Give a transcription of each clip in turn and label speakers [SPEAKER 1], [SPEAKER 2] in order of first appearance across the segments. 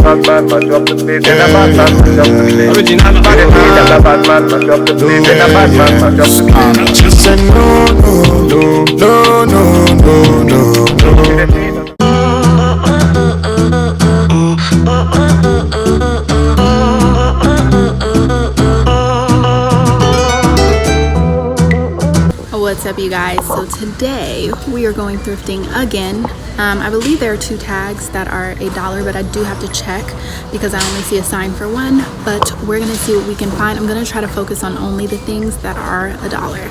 [SPEAKER 1] Just say no, no, no, no, no, no, no.
[SPEAKER 2] What's up, you guys? So today we are going thrifting again. I believe there are 2 tags that are $1, but I do have to check because I only see a sign for one. But we're gonna see what we can find. I'm gonna try to focus on only the things that are $1.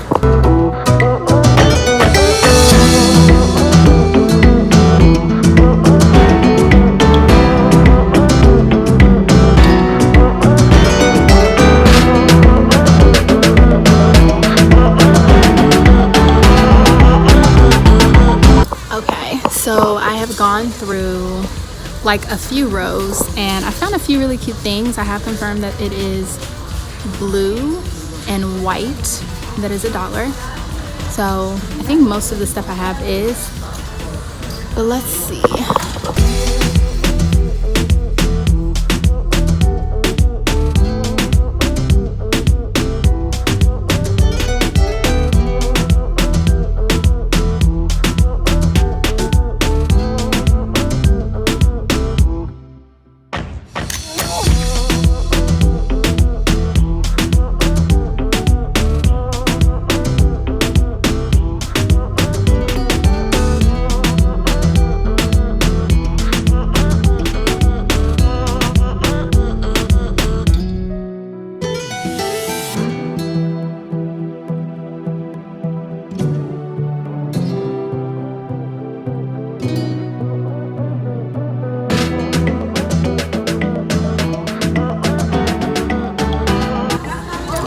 [SPEAKER 2] So I have gone through like a few rows and I found a few really cute things. I have confirmed that it is blue and white that is $1. So I think most of the stuff I have is, but let's see.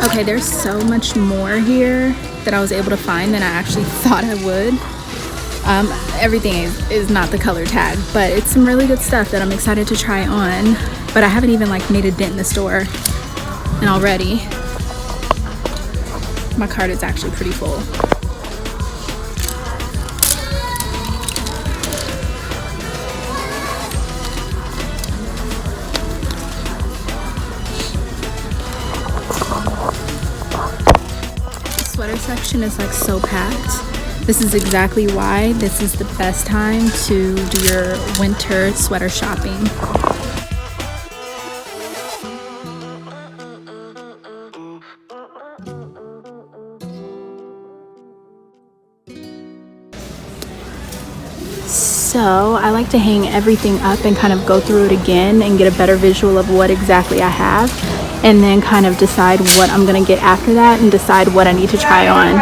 [SPEAKER 2] Okay, there's so much more here that I was able to find than I actually thought I would. Everything is not the color tag, but it's some really good stuff that I'm excited to try on. But I haven't even like made a dent in the store, and already my cart is actually pretty full. Sweater section is like so packed. This is exactly why this is the best time to do your winter sweater shopping. So I like to hang everything up and kind of go through it again and get a better visual of what exactly I have, and then kind of decide what I'm gonna get after that and decide what I need to try on.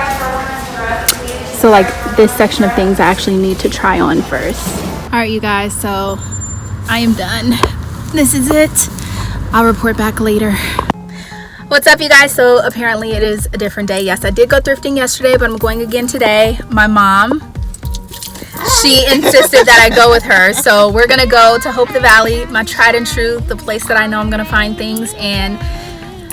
[SPEAKER 2] So like this section of things I actually need to try on first. All right, you guys, so I am done. This is it. I'll report back later. What's up, you guys? So apparently it is a different day. Yes, I did go thrifting yesterday, but I'm going again today. My mom, she insisted that I go with her. So we're gonna go to Hope the Valley, my tried and true, the place that I know I'm gonna find things, and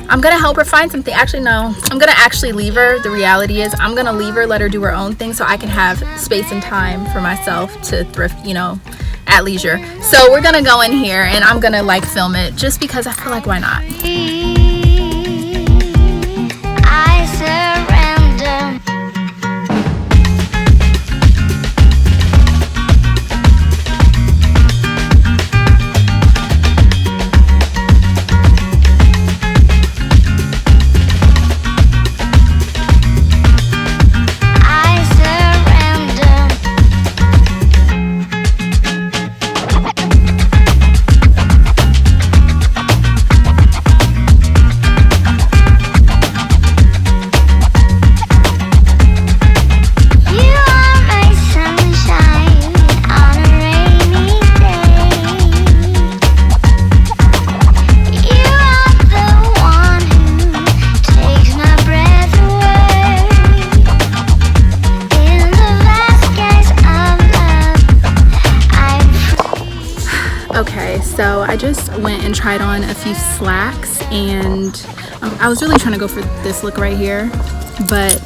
[SPEAKER 2] I'm gonna help her find something. Actually, no, I'm gonna actually leave her. The reality is I'm gonna leave her, let her do her own thing so I can have space and time for myself to thrift, you know, at leisure. So we're gonna go in here and I'm gonna like film it just because I feel like, why not?
[SPEAKER 3] I surrender.
[SPEAKER 2] Okay, so I just went and tried on a few slacks, and I was really trying to go for this look right here, but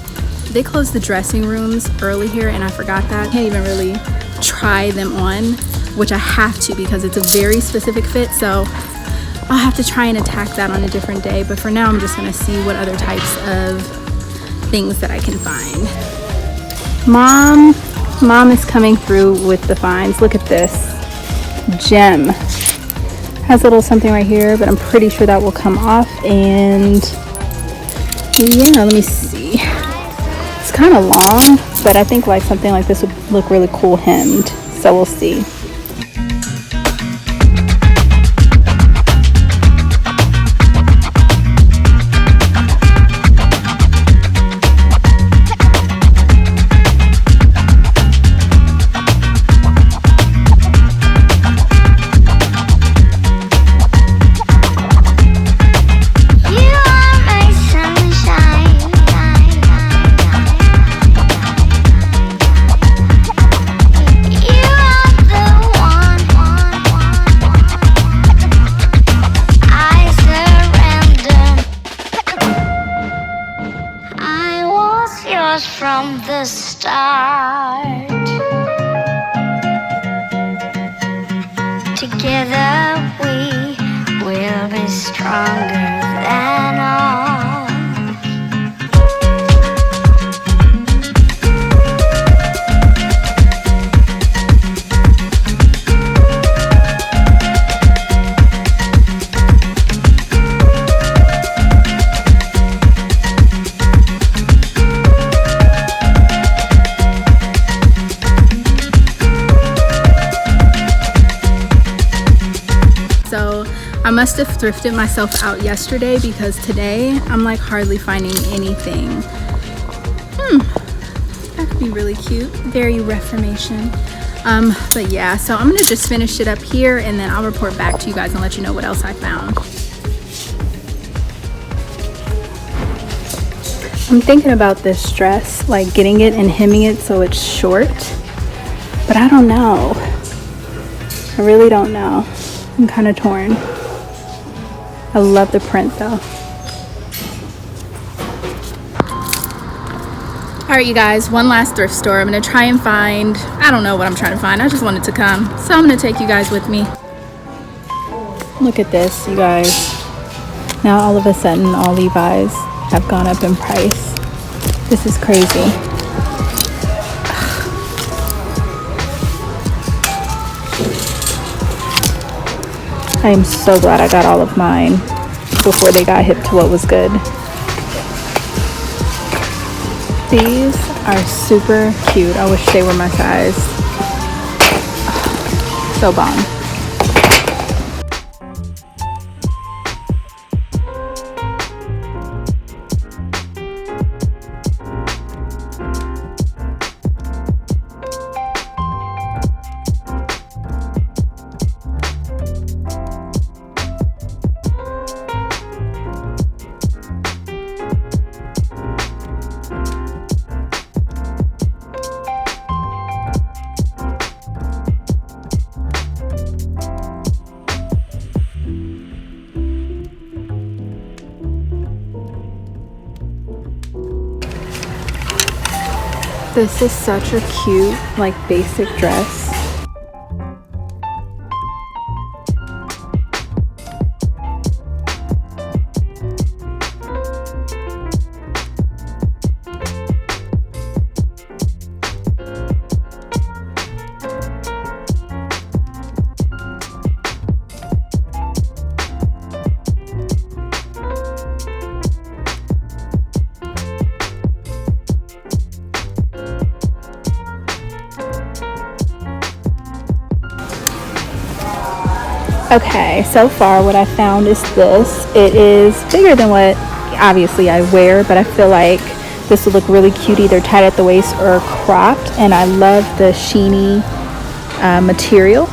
[SPEAKER 2] they closed the dressing rooms early here and I forgot that. I can't even really try them on which I have to because it's a very specific fit. So I'll have to try and attack that on a different day. But for now, I'm just gonna see what other types of things that I can find. Mom is coming through with the finds. Look at this gem. Has a little something right here, but I'm pretty sure that will come off. And yeah, let me see. It's kind of long, but I think like something like this would look really cool hemmed. So we'll see.
[SPEAKER 3] From the start, together we will be stronger than all.
[SPEAKER 2] I must have thrifted myself out yesterday because today I'm like hardly finding anything. That could be really cute. Very Reformation. But yeah, so I'm gonna just finish it up here and then I'll report back to you guys and let you know what else I found. I'm thinking about this dress, like getting it and hemming it so it's short, but I don't know. I really don't know. I'm kind of torn. I love the print though. All right, you guys, one last thrift store. I'm gonna try and find, I don't know what I'm trying to find. I just wanted to come. So I'm gonna take you guys with me. Look at this, you guys. Now all of a sudden, all Levi's have gone up in price. This is crazy. I am so glad I got all of mine before they got hip to what was good. These are super cute. I wish they were my size. So bomb. This is such a cute, like, basic dress. Okay, so far what I found is this. It is bigger than what obviously I wear, but I feel like this would look really cute either tied at the waist or cropped, and I love the sheeny material.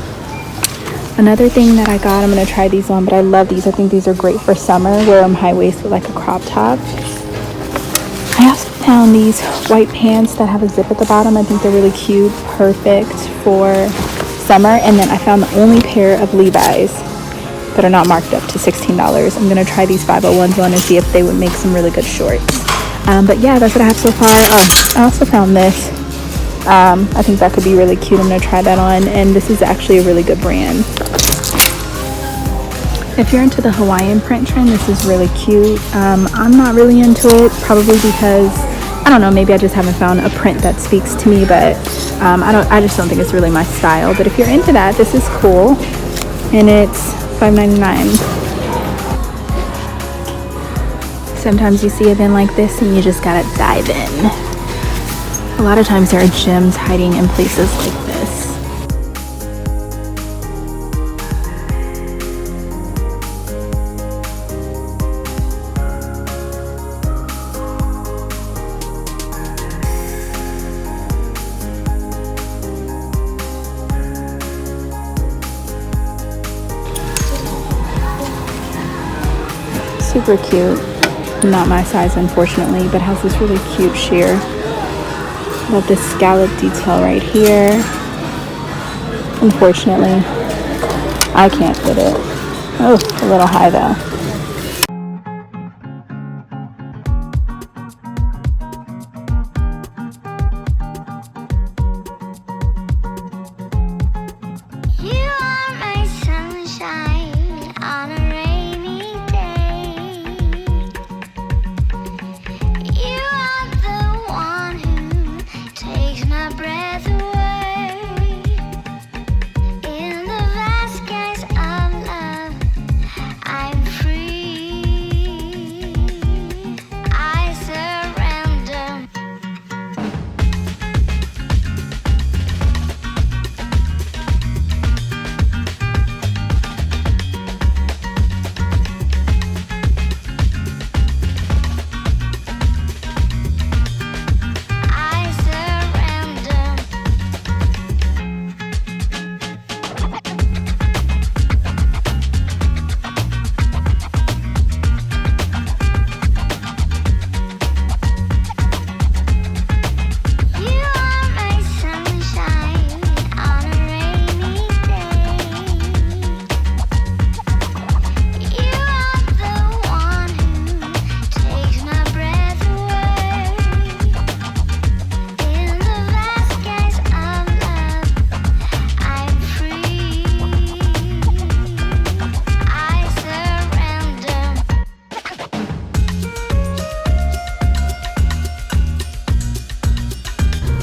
[SPEAKER 2] Another thing that I got, I'm going to try these on, but I love these. I think these are great for summer. Wear them high waist with like a crop top. I also found these white pants that have a zip at the bottom. I think they're really cute, perfect for summer. And then I found the only pair of Levi's that are not marked up to $16. I'm gonna try these 501s on and see if they would make some really good shorts. But yeah, that's what I have so far. Oh, I also found this. I think that could be really cute. I'm gonna try that on, and this is actually a really good brand. If you're into the Hawaiian print trend, this is really cute. I'm not really into it, probably because, I don't know, maybe I just haven't found a print that speaks to me, but I just don't think it's really my style. But if you're into that, this is cool, and it's $5.99. Sometimes you see a bin like this and you just gotta dive in. A lot of times there are gems hiding in places like this. Super cute. Not my size, unfortunately, but has this really cute sheer. Love this scallop detail right here. Unfortunately, I can't fit it. Oh, a little high though.
[SPEAKER 3] You are my sunshine on a rainy day. You are the one who takes my breath away. In the vast skies of love, I'm free. I surrender. I surrender. You are my sunshine on a rainy day. You are the one who takes my breath away. In the vast skies of love, I'm free. I surrender.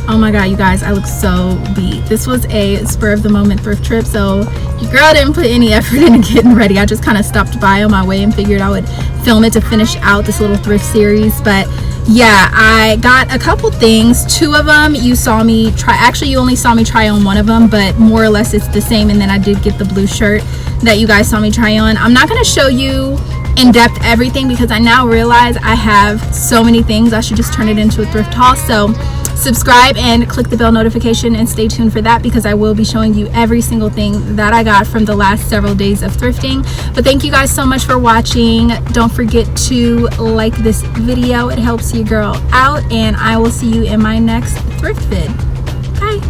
[SPEAKER 2] Oh my god, you guys, I look so beat. This was a spur of the moment thrift trip, so your girl didn't put any effort into getting ready. I just kind of stopped by on my way and figured I would film it to finish out this little thrift series. But yeah, I got a couple things. Two of them you saw me try. Actually, you only saw me try on one of them, but more or less it's the same. And then I did get the blue shirt that you guys saw me try on. I'm not going to show you in depth everything because I now realize I have so many things. I should just turn it into a thrift haul. So subscribe and click the bell notification and stay tuned for that, because I will be showing you every single thing that I got from the last several days of thrifting. But thank you guys so much for watching. Don't forget to like this video. It helps your girl out, and I will see you in my next thrift vid. Bye.